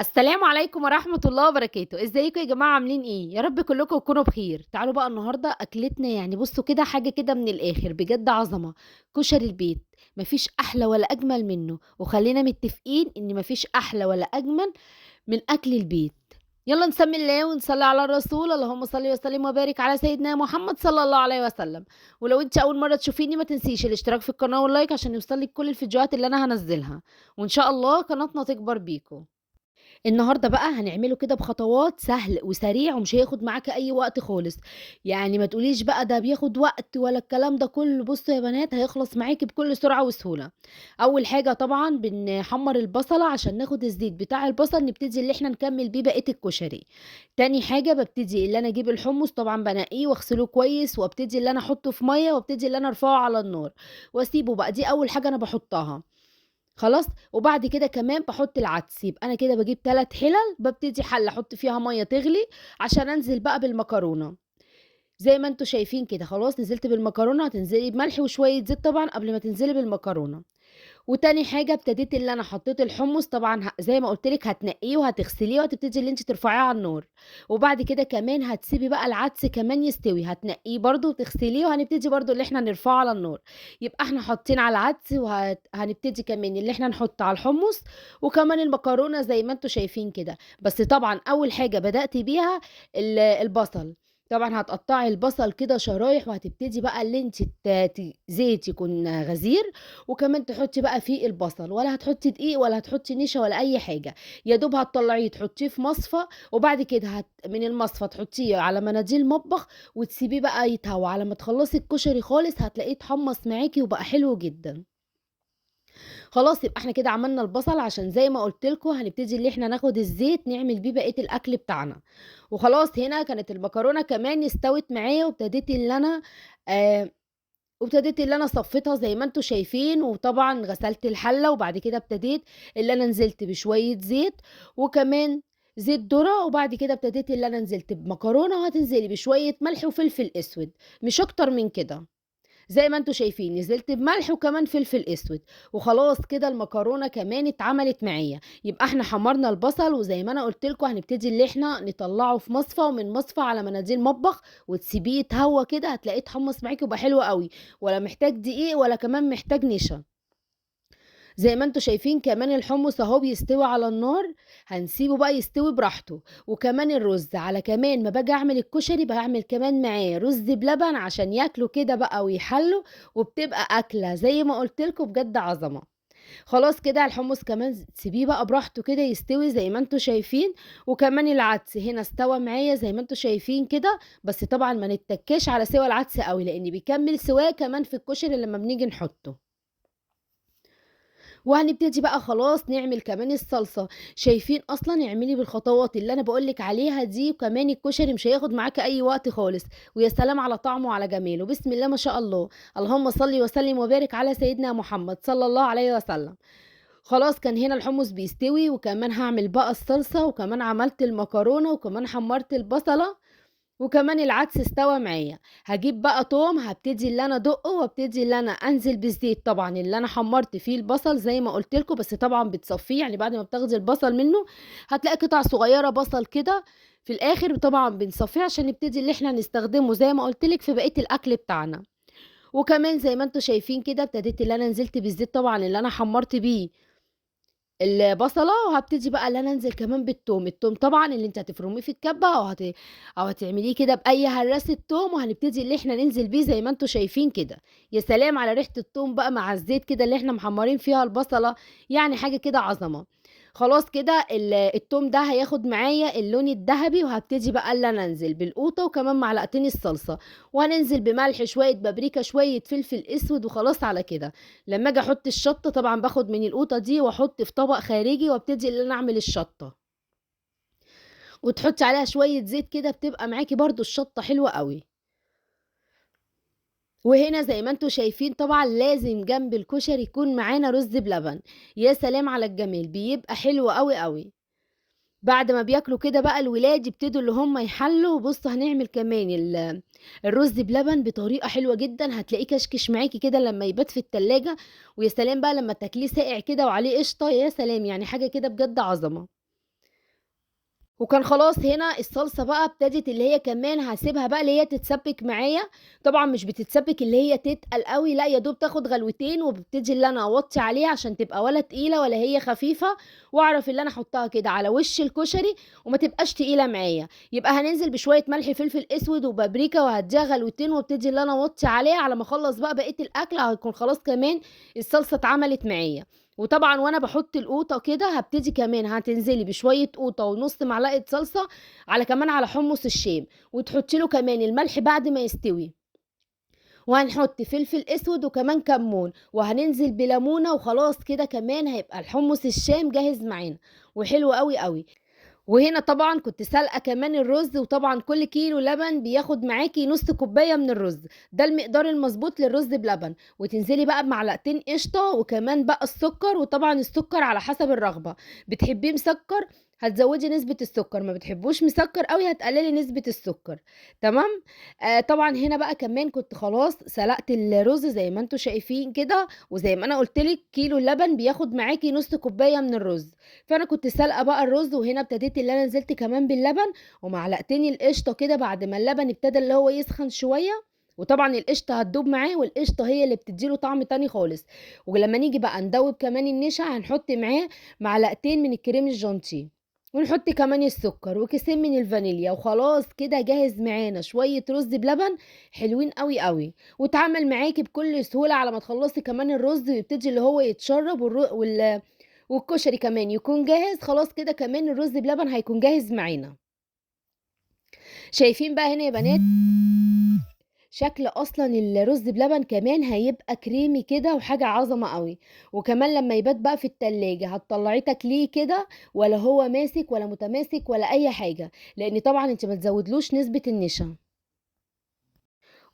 السلام عليكم ورحمة الله وبركاته، إزيكم يا جماعة عاملين إيه؟ يا رب كلكم تكونوا بخير، تعالوا بقى النهارده أكلتنا يعني بُصّوا كده حاجة كده من الآخر بجد عظمة، كشري البيت، ما فيش أحلى ولا أجمل منه، وخلّينا متفقين إن ما فيش أحلى ولا أجمل من أكل البيت. يالّا نسمّي الله ونصلّي على الرسول، اللهم صل وسلم وبارك على سيدنا محمد صلى الله عليه وسلم. ولو أنتِ أول مرّة تشوفيني ما تنسيش الاشتراك في القناة واللايك عشان يوصل لِك كل الفيديوهات اللي أنا هانزّلها، وإن شاء الله قناتنا تكبر بيكم. النهارده بقى هنعمله كده بخطوات سهل وسريع ومش هياخد معاكِ أي وقت خالص، يعني ما تقوليش بقى ده بياخد وقت ولا الكلام ده كله، بُصّوا يا بنات هيخلص معاكِ بكل سرعة وسهولة. أول حاجة طبعًا بنحمّر البصلة عشان ناخد الزيت بتاع البصل نبتدي اللي إحنا نكمّل بيه بقية الكشري. تاني حاجة بابتدي اللي أنا أجيب الحمص طبعًا بانقيه واغسله كويس وابتدي اللي أنا أحطه في مَيّة وابتدي اللي أنا أرفعه على النار واسيبه بقى، دي أول حاجة أنا باحطها. خلاص، وبعد كده كمان باحط العدس، يبقى أنا كده باجيب 3 حِلَل، بابتدي حلة أحط فيها مَيّة تغلي عشان أنزل بقى بالمكرونة، زي ما أنتم شايفين كده، خلاص نزلت بالمكرونة هتنزلي بملح وشوية زيت طبعًا قبل ما تنزلي بالمكرونة. وتاني حاجة ابتديت اللي أنا حطيت الحمص طبعًا زي ما قُلت لِك هتنقّيه وهتغسليه وهتبتدي اللي أنتِ ترفعيه على النار، وبعد كده كمان هتسيبي بقى العدس كمان يستوي، هتنقّيه برضه وتغسليه وهنبتدي برضه اللي إحنا نرفعه على النار، يبقى إحنا حاطين على العدس هنبتدي كمان اللي إحنا نحط على الحمص، وكمان المكرونة زي ما أنتم شايفين كده، بس طبعًا أول حاجة بدأت بيها البصل. طبعًا هتقطّعي البصل كده شرايح وهتبتدي بقى اللي أنتِ زيت يكون غزير وكمان تحطّي بقى فيه البصل، ولا هتحطّي دقيق ولا هتحطّي نشا ولا أي حاجة، يا دوب هتطلّعيه تحطّيه في مصفى، وبعد كده من المصفى تحطّيه على مناديل مطبخ وتسيبيه بقى يتهوى، على ما تخلّصي الكشري خالص هتلاقيه اتحمّص معاكِ وبقى حلو جدًا. خلاص يبقى إحنا كده عملنا البصل عشان زي ما قُلت لكم هنبتدي اللي إحنا ناخد الزيت نعمل بيه بقية الأكل بتاعنا، وخلاص هنا كانت المكرونة كمان استوت معايا آآ وابتديت اللي أنا صفيتها زي ما أنتم شايفين، وطبعًا غسلت الحلة، وبعد كده ابتديت اللي أنا نزلت بشوية زيت، وكمان زيت ذرة، وبعد كده ابتديت اللي أنا نزلت بمكرونة، وهتنزلي بشوية ملح وفلفل أسود، مش أكتر من كده. زي ما أنتم شايفين نزلت بملح وكمان فلفل أسود، وخلاص كده المكرونة كمان اتعملت معايا، يبقى إحنا حمرنا البصل وزي ما أنا قُلت لكم هنبتدي اللي إحنا نطلّعه في مصفى، ومن مصفى على مناديل مطبخ وتسيبيه يتهوى كده هتلاقيه اتحمّص معاكِ ويبقى حلو أوي، ولا محتاج دقيق ولا كمان محتاج نشا. زي ما أنتم شايفين كمان الحمص أهو بيستوي على النار، هنسيبه بقى يستوي براحته، وكمان الرز على كمان ما باجي أعمل الكشري باعمل كمان معاه رز بلبن عشان ياكلوا كده بقى ويحلّوا، وبتبقى أكلة زي ما قُلت لكم بجد عظمة. خلاص كده الحمص كمان تسيبيه بقى براحته كده يستوي زي ما أنتم شايفين، وكمان العدس هنا استوى معايا زي ما أنتم شايفين كده، بس طبعًا ما نتّكاش على سِوَى العدس أوي، لإن بيكمّل سِواه كمان في الكشري لمّا بنيجي نحطه. وهنبتدي بقى خلاص نعمل كمان الصلصة، شايفين أصلًا اعملي بالخطوات اللي أنا باقول لِك عليها دي، وكمان الكشري مش هياخد معاكِ أي وقت خالص، ويا سلام على طعمه وعلى جماله، بسم الله ما شاء الله، اللهم صل وسلم وبارك على سيدنا محمد صلى الله عليه وسلم. خلاص كان هنا الحمص بيستوي، وكمان هاعمل بقى الصلصة، وكمان عملت المكرونة، وكمان حمّرت البصلة، وكمان العدس استوى معايا، هاجيب بقى توم هابتدي اللي أنا أدُقّه وابتدي اللي أنا أنزل بالزيت طبعًا اللي أنا حمّرت فيه البصل زي ما قُلت لكم، بس طبعًا بتصفّيه، يعني بعد ما بتاخدي البصل منّه هتلاقي قطع صغيّرة بصل كده في الآخر طبعًا بنصفّيه عشان نبتدي اللي إحنا نستخدمه زي ما قُلت لِك في بقية الأكل بتاعنا، وكمان زي ما أنتم شايفين كده ابتديت اللي أنا نزلت بالزيت طبعًا اللي أنا حمّرت بيه البصلة، وهابتدي بقى اللي أنا أنزل كمان بالتوم، التوم طبعًا اللي أنتِ هتفرميه في الكبة أو هتعمليه كده بأي هرّاسة توم، وهنبتدي اللي إحنا ننزل بيه زي ما أنتم شايفين كده، يا سلام على ريحة التوم بقى مع الزيت كده اللي إحنا محمّرين فيها البصلة، يعني حاجة كده عظمة. خلاص كده التوم ده هياخد معايا اللون الدهبي، وهابتدي بقى اللي أنا أنزل بالقوطة وكمان معلقتين الصلصة، وهننزل بملح، شوية بابريكا، شوية فلفل أسود، وخلاص على كده. لمّا آجي أحُط الشطة طبعًا باخد من القوطة دي وأحُط في طبق خارجي وابتدي اللي أنا أعمل الشطة، وتحطّي عليها شوية زيت كده بتبقى معاكِ برضه الشطة حلوة أوي. وهنا زي ما أنتم شايفين طبعًا لازم جنب الكشري يكون معانا رز بلبن، يا سلام على الجمال، بيبقى حلو أوي، أوي. بعد ما بياكلوا كده بقى الولاد يبتدوا اللي هم يحلّوا، بُصّوا هنعمل كمان الرز بلبن بطريقة حلوة جدًا، هتلاقيه كشكش معاكِ كده لمّا يبات في التلاجة، ويا سلام بقى لمّا تاكليه ساقع كده وعليه قشطة، يا سلام! يعني حاجة كده بجد عظمة. وكان خلاص هنا الصلصة بقى ابتدت اللي هي كمان هاسيبها بقى اللي هي تتسبِّك معايا، طبعًا مش بتتسبِّك اللي هي تتقل أوي، لأ يا دوب تاخد غلوتين، وبابتدي اللي أنا أوطّي عليها عشان تبقى ولا تقيلة ولا هي خفيفة، وأعرف اللي أنا أحطها كده على وش الكشري وما تبقاش تقيلة معايا، يبقى هننزل بشوية ملح، فلفل أسود وبابريكا وهادّيها غلوتين وابتدي اللي أنا أوطّي عليها على ما أخلّص بقى بقية الأكل، هيكون خلاص كمان الصلصة اتعملت معايا. وطبعًا وأنا باحط القوطة كده هابتدي كمان هتنزلي بشوية قوطة ونُص معلقة صلصة على كمان على حمص الشام، وتحطي له كمان الملح بعد ما يستوي، وهنحط فلفل أسود وكمان كمون، وهننزل بليمونة وخلاص كده كمان هيبقى الحمص الشام جاهز معانا، وحلو أوي، أوي. وهنا طبعًا كنت سالقة كمان الرز، وطبعًا كل كيلو لبن بياخد معاكِ نُص كوباية من الرز، ده المقدار المضبوط للرز بلبن، وتنزلي بقى بمعلقتين قشطة وكمان بقى السكر، وطبعًا السكر على حسب الرغبة، بتحبيه مسكّر هتزوّدي نسبة السكر، ما بتحبوش مسكّر أوي هتقللي نسبة السكر، تمام؟ طبعًا هنا بقى كمان كنت خلاص سلقت الرز زي ما أنتم شايفين كده، وزي ما أنا قُلت لِك كيلو اللبن بياخد معاكِ نُص كوباية من الرز. فأنا كنت سالقة بقى الرز، وهنا ابتديت اللي أنا نزلت كمان باللبن ومعلقتين القشطة كده بعد ما اللبن ابتدى اللي هو يسخن شوية، وطبعًا القشطة هتدوب معاه والقشطة هي اللي بتدّي له طعم تاني خالص، ولمّا نيجي بقى ندوّب كمان النشا هنحط معاه معلقتين من الكريم الجانتيه، ونحط كمان السكر وكيسين من الفانيليا، وخلاص كده جاهز معانا شوية رز بلبن حلوين أوي، أوي، واتعمل معاكِ بكل سهولة على ما تخلّصي كمان الرز ويبتدي اللي هو يتشرّب والكشري كمان يكون جاهز، خلاص كده كمان الرز بلبن هيكون جاهز معانا. شايفين بقى هنا يا بنات شكل أصلًا الرز بلبن كمان هيبقى كريمي كده وحاجة عظمة أوي، وكمان لمّا يبات بقى في التلاجة هتطلّعيه تاكليه كده ولا هو ماسك ولا متماسك ولا أي حاجة، لإن طبعًا أنتِ ما تزوّدلوش نسبة النشا.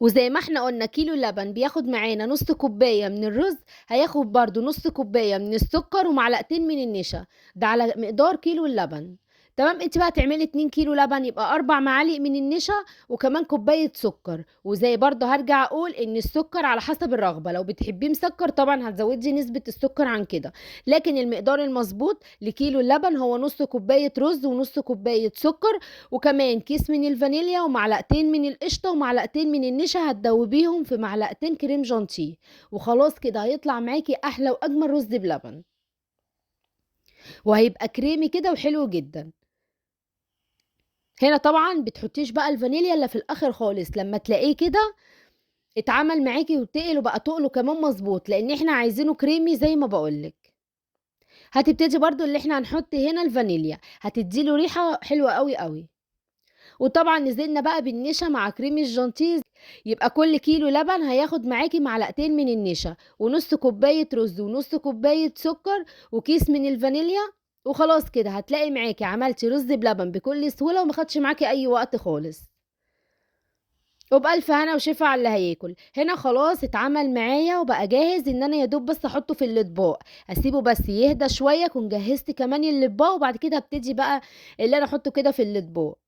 وزي ما إحنا قُلنا كيلو اللبن بياخد معانا نُص كوباية من الرز، هياخد برضه نُص كوباية من السكر ومعلقتين من النشا، ده على مقدار كيلو اللبن، تمام، أنتِ بقى هتعملي 2 كيلو لبن يبقى 4 معالق من النشا وكمان كوباية سكر، وزي برضه هارجع أقول إن السكر على حسب الرغبة، لو بتحبيه مسكّر طبعًا هتزوّدي نسبة السكر عن كده، لكن المقدار المضبوط لكيلو اللبن هو نُص كوباية رز ونُص كوباية سكر وكمان كيس من الفانيليا ومعلقتين من القشطة ومعلقتين من النشا هتدوبيهم في معلقتين كريم جانتيه وخلاص كده هيطلع معاكي احلى واجمل رز بلبن وهيبقى كريمي كده وحلو جدا. هنا طبعا بتحطيش بقى الفانيليا الا في الاخر خالص لما تلاقيه كده اتعمل معاكي وتقل وبقى تقله كمان مظبوط لان احنا عايزينه كريمي زي ما بقولك. هتبتدي برضو اللي احنا هنحط هنا الفانيليا هتديله ريحة حلوة قوي قوي. وطبعًا نزلنا بقى بالنشا مع كريم الجانتيه، يبقى كل كيلو لبن هياخد معاكِ معلقتين من النشا، ونُص كوباية رز، ونُص كوباية سكر، وكيس من الفانيليا، وخلاص كده هتلاقي معاكِ عملتِ رز بلبن بكل سهولة وما خدش معاكِ أي وقت خالص. وبألف هنا وشفا على اللي هياكل. هنا خلاص اتعمل معايا وبقى جاهز إن أنا يا دوب بس أحطه في الأطباق، أسيبه بس يهدى شوية أكون جهزت كمان الأطباق، وبعد كده هابتدي بقى اللي أنا أحطه كده في الأطباق.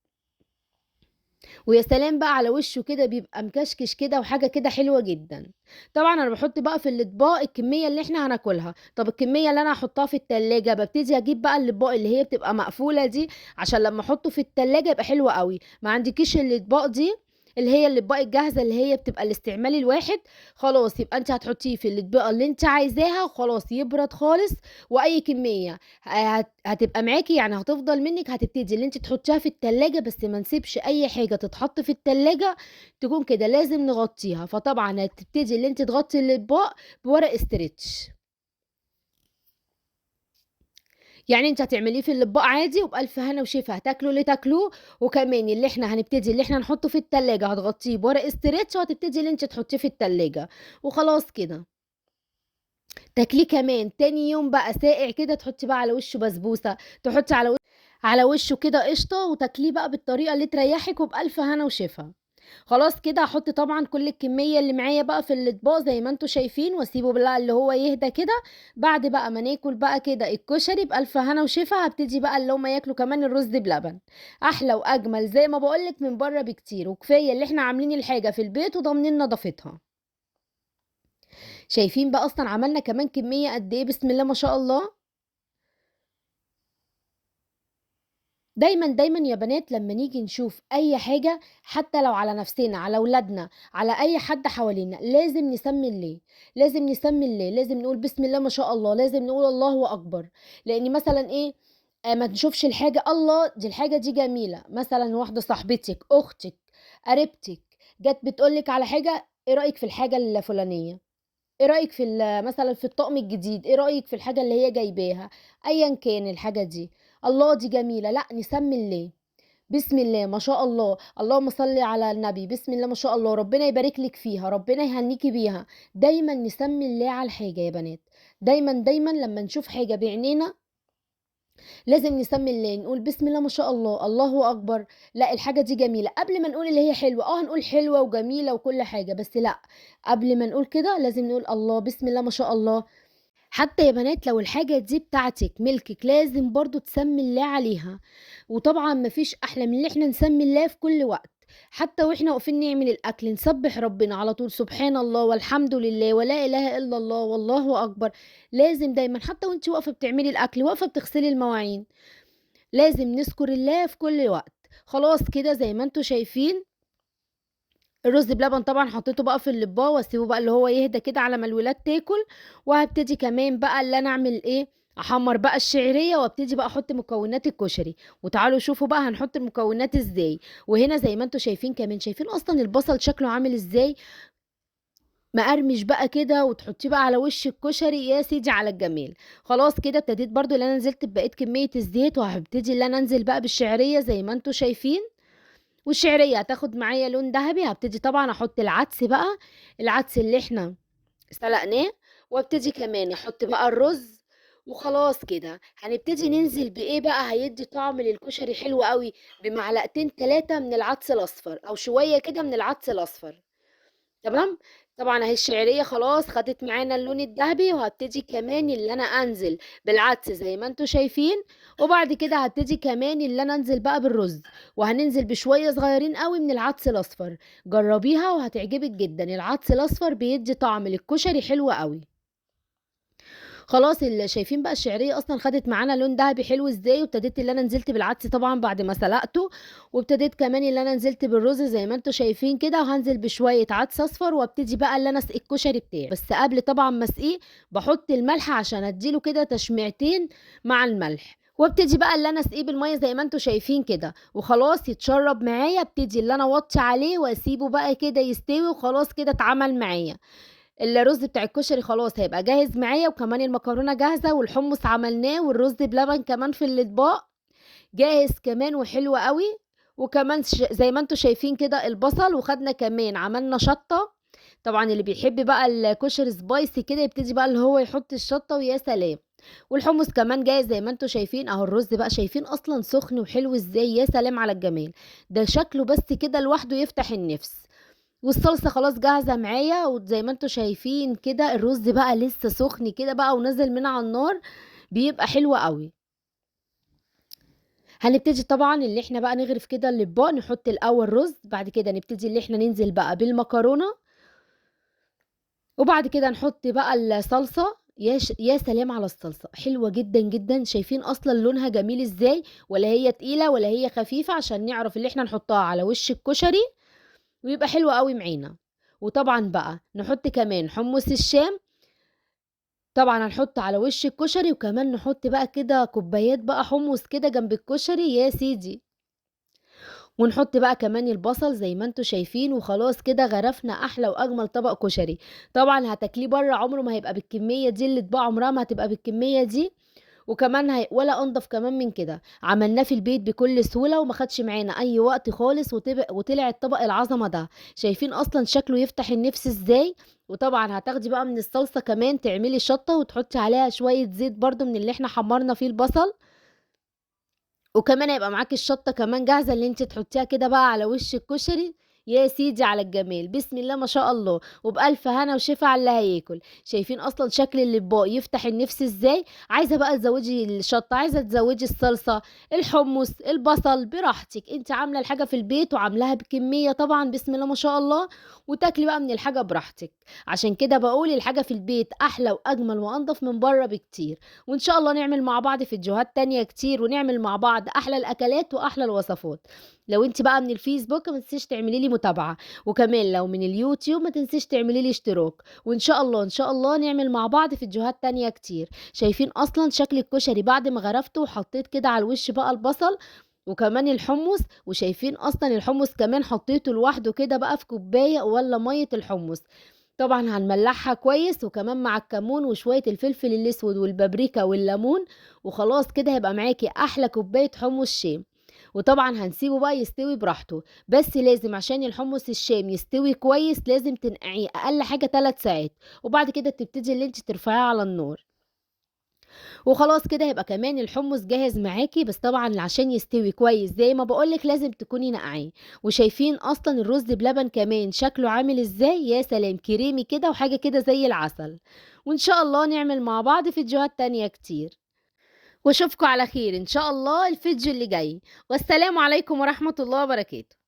ويا سلام بقى على وشه كده بيبقى مكشكش كده وحاجة كده حلوة جدًا. طبعًا أنا باحط بقى في الأطباق الكمية اللي إحنا هناكلها، طب الكمية اللي أنا هاحطها في التلاجة بابتدي أجيب بقى الأطباق اللي هي بتبقى مقفولة دي، عشان لمّا أحطه في التلاجة يبقى حلو أوي، ما عندكيش الأطباق دي اللي هي الأطباق الجاهزة اللي هي بتبقى الاستعمال الواحد، خلاص يبقى أنتِ هتحطيه في الأطباقة اللي أنتِ عايزاها وخلاص يبرد خالص، وأي كمية هتبقى معاكِ يعني هتفضل منِّك هتبتدي اللي أنتِ تحطيها في التلاجة، بس ما نسيبش أي حاجة تتحط في التلاجة تكون كده، لازم نغطّيها، فطبعًا هتبتدي اللي أنتِ تغطّي الأطباق بورق استرتش، يعني أنتِ هتعمليه في الأطباق عادي وبألف هنا وشفا، هتاكلوا اللي تاكلوه، وكمان اللي إحنا هنبتدي اللي إحنا نحطه في التلاجة هتغطّيه بورق استرتش، وهتبتدي اللي أنتِ تحطيه في التلاجة، وخلاص كده. تاكليه كمان تاني يوم بقى ساقع كده تحطي بقى على وشه بسبوسة، تحطي على وشه كده قشطة وتاكليه بقى بالطريقة اللي تريحِك وبألف هنا وشفا. خلاص كده هاحط طبعًا كل الكمية اللي معايا بقى في الأطباق زي ما أنتم شايفين واسيبه بقى اللي هو يهدى كده، بعد بقى ما ناكل بقى كده الكشري بألف هنا وشفا هابتدي بقى اللي هُم ياكلوا كمان الرز بلبن، أحلى وأجمل زي ما باقول لِك من برّه بكتير، وكفاية اللي إحنا عاملين الحاجة في البيت وضامنين نضافتها. شايفين بقى أصلًا عملنا كمان كمية قد إيه بسم الله ما شاء الله. دايمًا، دايمًا يا بنات لمّا نيجي نشوف أي حاجة حتى لو على نفسنا، على ولادنا، على أي حد حوالينا، لازم نسمّي الله، لازم نسمّي الله، لازم نقول بسم الله ما شاء الله، لازم نقول الله أكبر، لإن مثلًا إيه، ما نشوفش الحاجة الله دي الحاجة دي جميلة، مثلًا واحدة صاحبتِك، أختِك، قريبتِك، جات بتقول لِك على حاجة، إيه رأيِك في الحاجة الفلانية؟ إيه رأيِك في مثلًا في الطقم الجديد، إيه رأيِك في الحاجة اللي هي جايباها، أيًا كان الحاجة دي، الله دي جميلة، لأ نسمّي الله، بسم الله ما شاء الله، اللهم صل على النبي، بسم الله ما شاء الله، ربنا يبارك لِك فيها، ربنا يهنيكِ بيها، دايمًا نسمّي الله على الحاجة يا بنات، دايمًا، دايمًا لمّا نشوف حاجة بعينينا لازم نسمّي الله، نقول بسم الله ما شاء الله، الله أكبر، لأ الحاجة دي جميلة، قبل ما نقول اللي هي حلوة، هنقول حلوة وجميلة وكل حاجة، بس لأ، قبل ما نقول كده لازم نقول الله، بسم الله ما شاء الله. حتى يا بنات لو الحاجة دي بتاعتِك، ملكِك، لازم برضه تسمّي الله عليها، وطبعًا ما فيش أحلى من إن إحنا نسمّي الله في كل وقت، حتى وإحنا واقفين نعمل الأكل نسبّح ربنا على طول سبحان الله والحمد لله ولا إله إلا الله والله أكبر، لازم دايمًا حتى وأنتِ واقفة بتعملي الأكل، واقفة بتغسلي المواعين، لازم نذكر الله في كل وقت، خلاص كده زي ما أنتم شايفين الرز بلبن طبعًا حطيته بقى في الأطباق واسيبه بقى اللي هو يهدى كده على ما الولاد تاكل، وهابتدي كمان بقى اللي أنا أعمل إيه، أحمّر بقى الشعرية وابتدي بقى أحط مكونات الكشري، وتعالوا شوفوا بقى هنحط المكونات إزاي، وهنا زي ما أنتم شايفين كمان شايفين أصلًا البصل شكله عامل إزاي، مقرمش بقى كده وتحطيه بقى على وش الكشري يا سيدي على الجمال، خلاص كده ابتديت برضه اللي أنا نزلت ببقية كمية الزيت وهابتدي اللي أنا أنزل بقى بالشعرية زي ما أنتم شايفين. والشعرية هتاخد معايا لون دهبي، هابتدي طبعًا أحط العدس بقى، العدس اللي إحنا سلقناه، وابتدي كمان أحط بقى الرز، وخلاص كده، هنبتدي ننزل بإيه بقى هيدّي طعم للكشري حلو أوي، بمعلقتين 3 من العدس الأصفر، أو شوية كده من العدس الأصفر. تمام، طبعًا أهي الشعرية خلاص خدت معانا اللون الدهبي، وهابتدي كمان اللي أنا أنزل بالعدس زي ما أنتم شايفين، وبعد كده هابتدي كمان اللي أنا أنزل بقى بالرز، وهننزل بشوية صغيرين أوي من العدس الأصفر، جربيها وهتعجبِك جدًا، العدس الأصفر بيدّي طعم للكشري حلو أوي. خلاص شايفين بقى الشعرية أصلًا خدت معانا لون دهبي حلو إزاي، وابتديت اللي أنا نزلت بالعدس طبعًا بعد ما سلقته، وابتديت كمان اللي أنا نزلت بالرز زي ما أنتم شايفين كده، وهانزل بشوية عدس أصفر، وابتدي بقى اللي أنا أسقي الكشري بتاعي، بس قبل طبعًا ما أسقيه باحط الملح عشان أدّي له كده تشميعتين مع الملح، وابتدي بقى اللي أنا أسقيه بالمَيّة زي ما أنتم شايفين كده، وخلاص يتشرب معايا، ابتدي اللي أنا أوطّي عليه وأسيبه بقى كده يستوي، وخلاص كده اتعمل معايا. الرز بتاع الكشري خلاص هيبقى جاهز معايا، وكمان المكرونة جاهزة، والحمص عملناه، والرز بلبن كمان في الأطباق جاهز كمان وحلو أوي، وكمان زي ما أنتم شايفين كده البصل، وخدنا كمان عملنا شطة، طبعًا اللي بيحب بقى الكشري spicy كده يبتدي بقى اللي هو يحط الشطة ويا سلام، والحمص كمان جاهز زي ما أنتم شايفين، أهو الرز بقى شايفين أصلًا سخن وحلو إزاي، يا سلام على الجمال، ده شكله بس كده لوحده يفتح النِفس. والصلصة خلاص جاهزة معايا، وزي ما أنتم شايفين كده الرز بقى لسه سخن كده بقى ونازل من على النار، بيبقى حلو أوي. هنبتدي طبعًا اللي إحنا بقى نغرف كده الأطباق، نحط الأول رز، بعد كده نبتدي اللي إحنا ننزل بقى بالمكرونة، وبعد كده نحط بقى الصلصة، يا سلام على الصلصة، حلوة جدًا، جدًا، شايفين أصلًا لونها جميل إزاي، ولا هي تقيلة ولا هي خفيفة، عشان نعرف اللي إحنا نحطها على وش الكشري ويبقى حلو أوي معانا. وطبعًا بقى نحط كمان حمص الشام، طبعًا هنحط على وش الكشري، وكمان نحط بقى كده كوبايات بقى حمص كده جنب الكشري يا سيدي، ونحط بقى كمان البصل زي ما أنتم شايفين، وخلاص كده غرفنا أحلى وأجمل طبق كشري، طبعًا هتاكليه برّه عمره ما هيبقى بالكمية دي، الأطباق عمرها ما هتبقى بالكمية دي، وكمان ولا أنضف كمان من كده، عملناه في البيت بكل سهولة وما خدش معانا أي وقت خالص، وطلع الطبق العظمة ده، شايفين أصلًا شكله يفتح النِفس إزاي، وطبعًا هتاخدي بقى من الصلصة كمان تعملي شطة وتحطي عليها شوية زيت برضه من اللي إحنا حمّرنا فيه البصل، وكمان هيبقى معاكِ الشطة كمان جاهزة اللي أنتِ تحطيها كده بقى على وش الكشري، يا سيدي على الجمال، بسم الله ما شاء الله، وبألف هنا وشفا على اللي هياكل. شايفين أصلًا شكل الأطباق يفتح النِفس إزاي؟ عايزة بقى تزوّدي الشطة، عايزة تزوّدي الصلصة، الحمص، البصل، براحتك. أنتِ عاملة الحاجة في البيت وعاملاها بكمية طبعًا بسم الله ما شاء الله، وتاكلي بقى من الحاجة براحتك. عشان كده باقول الحاجة في البيت أحلى وأجمل وأنضف من برّه بكتير. وإن شاء الله نعمل مع بعض فيديوهات تانية كتير، ونعمل مع بعض أحلى الأكلات وأحلى الوصفات. لو أنتِ بقى من الفيسبوك ما تنسيش تعملي لي متابعة، وكمان لو من اليوتيوب ما تنسيش تعملي لي اشتراك. وإن شاء الله، إن شاء الله نعمل مع بعض فيديوهات تانية كتير. شايفين أصلًا شكل الكشري بعد ما غرفته وحطيت كده على الوش بقى البصل وكمان الحمص، وشايفين أصلًا الحمص كمان حطيته لوحده كده بقى في كوباية والّا مَيّة الحمص. طبعًا هنملّحها كويس وكمان مع الكمون وشوية الفلفل الأسود والبابريكا والليمون، وخلاص كده هيبقى معاكِ أحلى كوباية حمص شام. وطبعًا هنسيبه بقى يستوي براحته، بس لازم عشان الحمص الشام يستوي كويس لازم تنقعيه أقل حاجة 3 ساعات، وبعد كده تبتدي اللي أنتِ ترفعيه على النار. وخلاص كده هيبقى كمان الحمص جاهز معاكِ، بس طبعًا عشان يستوي كويس زي ما باقول لِك لازم تكوني ناقعاه. وشايفين أصلًا الرز بلبن كمان شكله عامل إزاي؟ يا سلام! كريمي كده وحاجة كده زي العسل. وإن شاء الله نعمل مع بعض فيديوهات تانية كتير، واشوفكم على خير إن شاء الله الفيديو اللي جاي. والسلام عليكم ورحمة الله وبركاته.